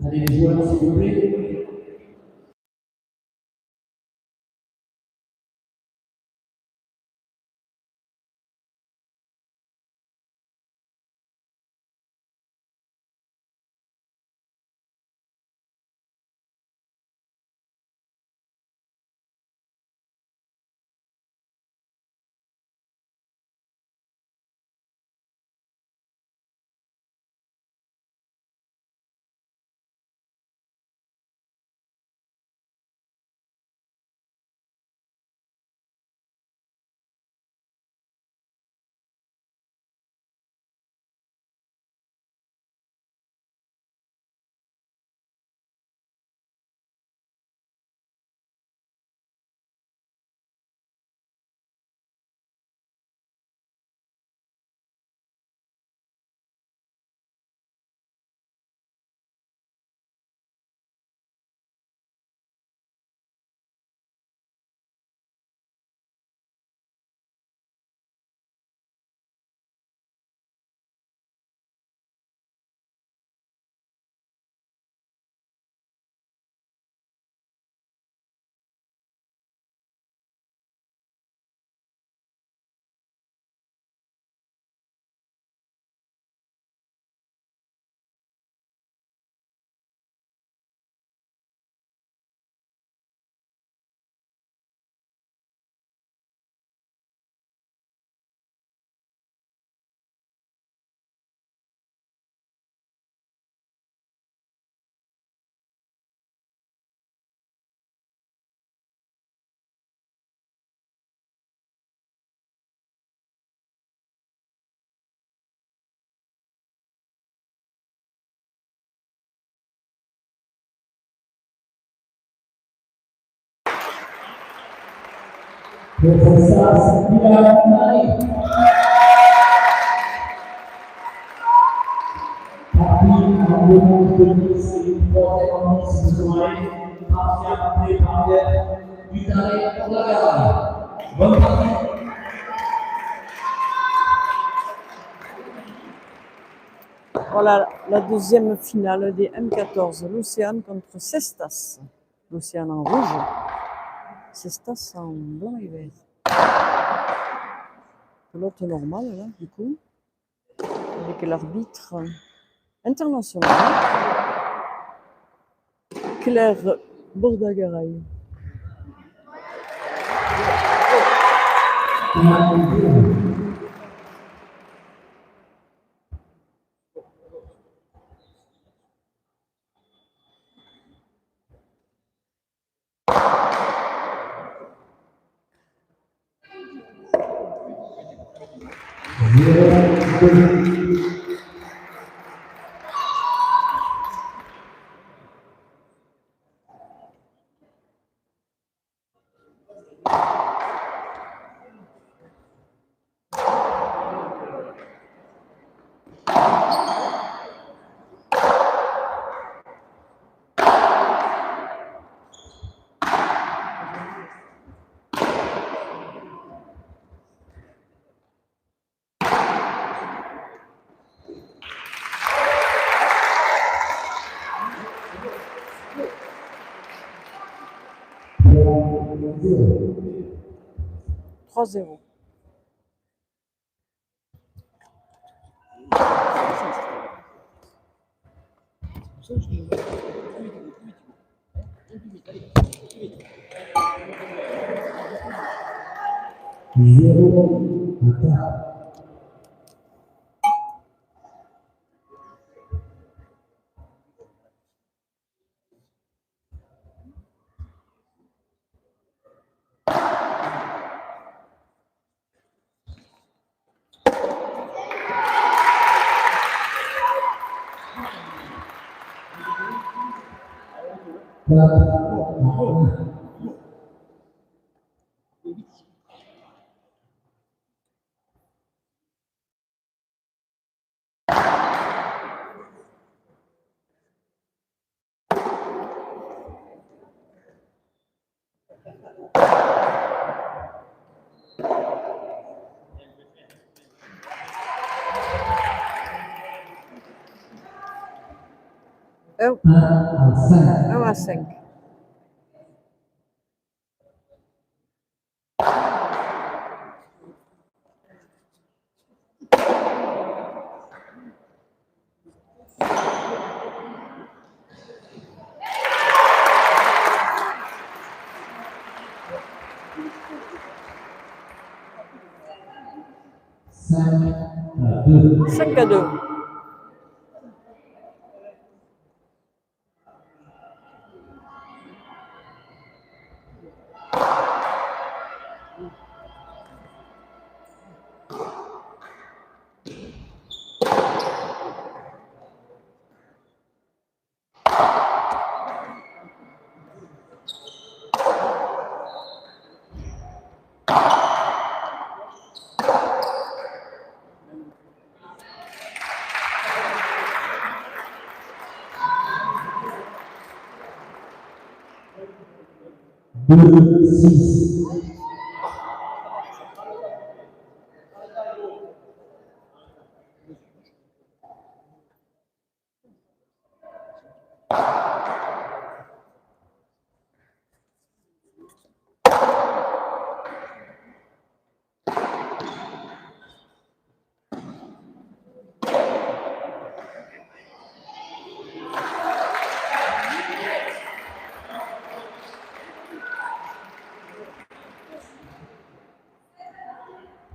Allez, les joueurs, s'il vous plaît. Professeur Sylvia Marie. Tapi anggaran komisi proteksi sesuai hasil dipanggil ditarik pelagaran. Voilà la deuxième finale des M14, l'Océan contre Cestas. L'Océan en rouge, Cestas en blanc et vert. Pelote normale, là, du coup, avec l'arbitre international, Claire Bordagaray. Trois 0. 1 à 5. 1 à 5. À 2. 5 à 2. Deux, 6.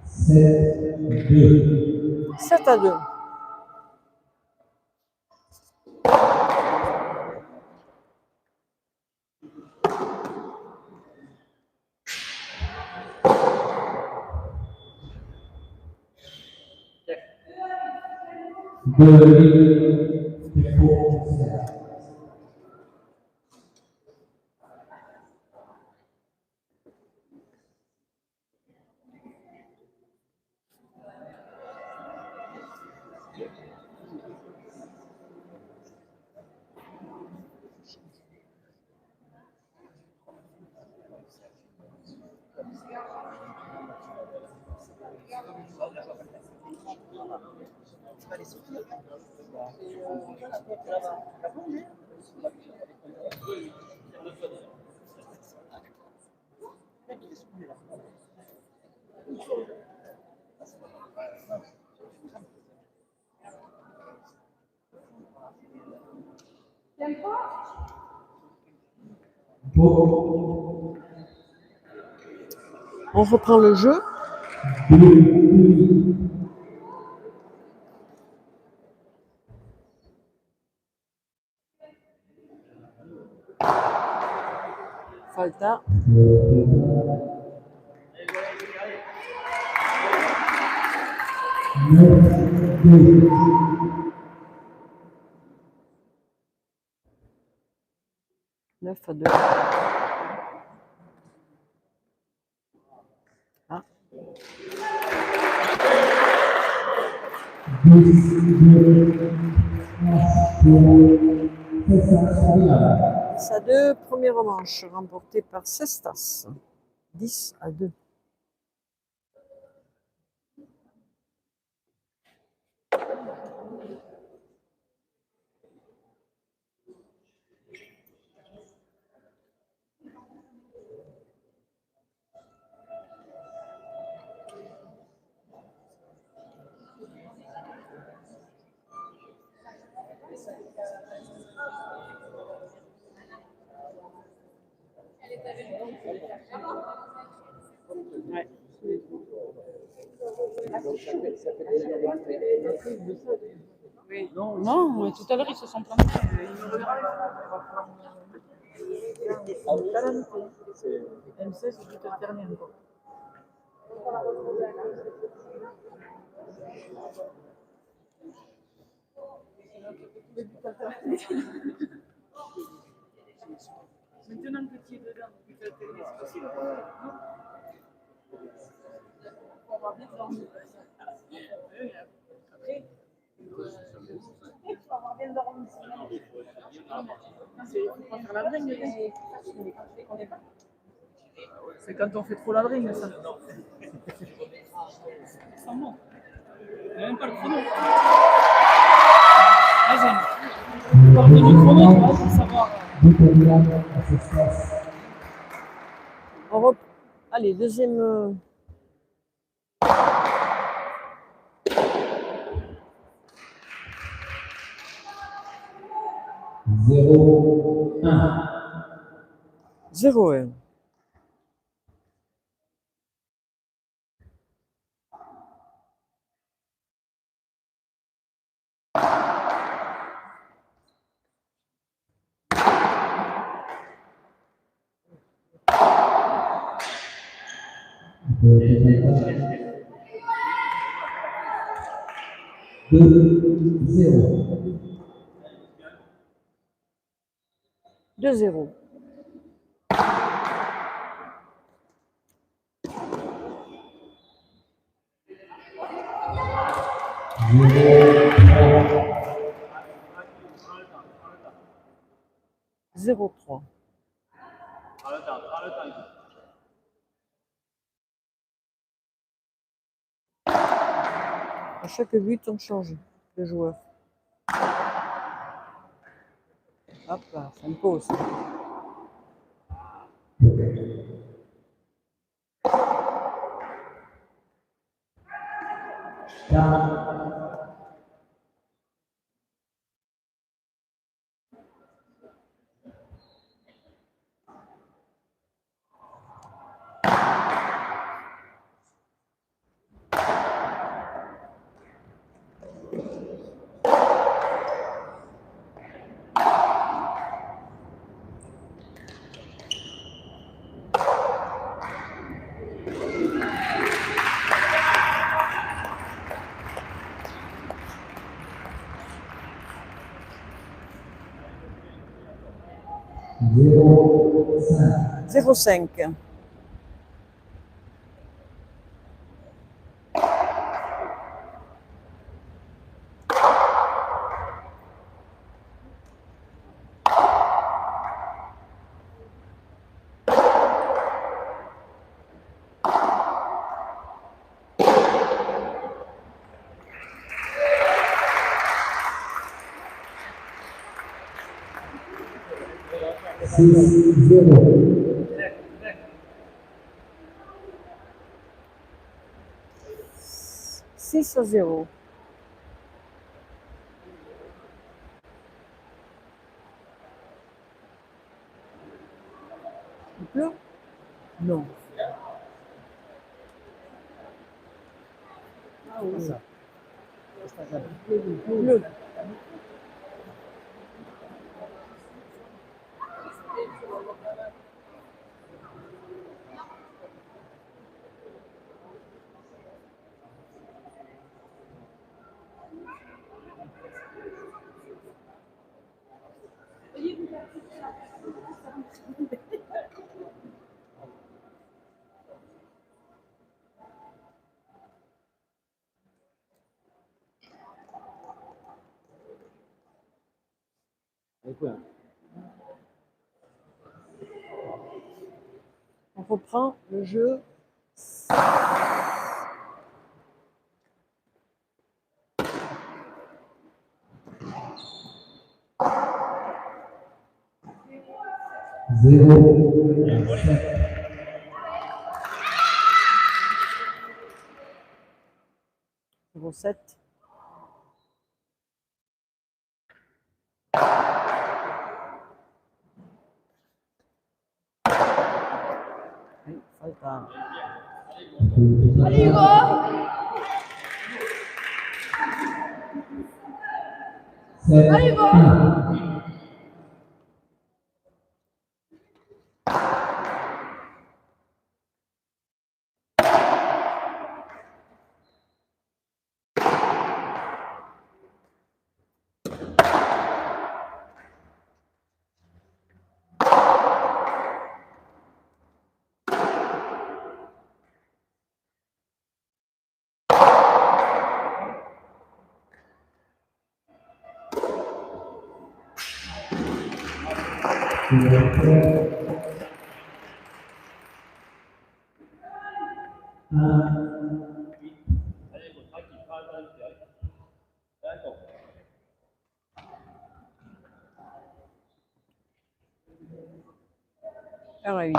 Sept, 2. 7 à 2. On reprend le jeu. Falta. Neuf à 2. Ah. 10 à 2, première manche remportée par Cestas. 10 à 2. Ouais. Oui. Non, tout à l'heure ils se sont plantés. MC, c'est tout le dernier encore. Maintenant que tu es dedans, tu peux te laisser possible. On va bien dormir. Après, il faut avoir bien dormi. Il faut pas faire la bringue. C'est quand on fait trop la bringue, ça. Sans mot. Il n'y a même pas le chrono. Vas-y. Parmi les chronos, pour savoir. Victoria Cestas. Allez, deuxième. Zéro, un. 0-1. Deux, zéro. 2-0. Zéro, trois. 0-3. À chaque but, on change de joueur. Hop là, ça me pose. Quatre, zéro, cinq. 0-5. Six, zéro. 6-0. Il pleut? Non. Ah oui. Il pleut. On reprend le jeu. Zéro, sept. 0-7. Oui, falta. Allez, Hugo! Sept, un. Un. 1 à 8.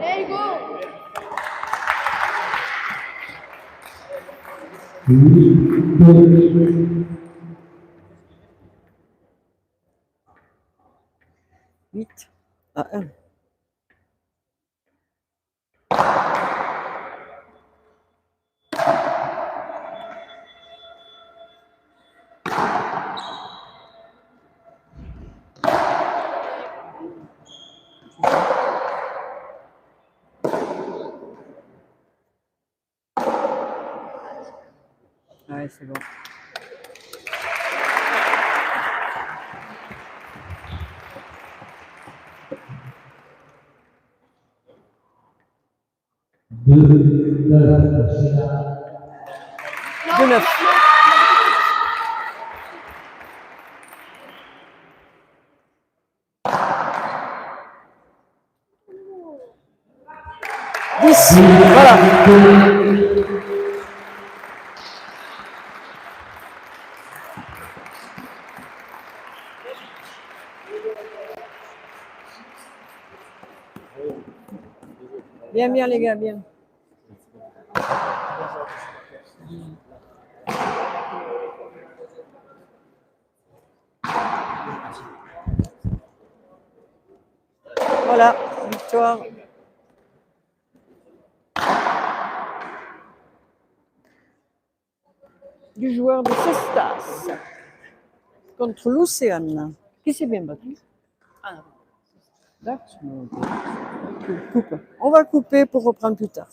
There you go. 8-2. 8 à 1. Ouais, c'est bon. Deux, neuf, Gérard. 2-9. Voilà. Bien, bien, les gars, bien. Voilà, victoire. Du joueur de Cestas contre l'Océane. Qui s'est bien battu? D'accord. Coupe. On va couper pour reprendre plus tard.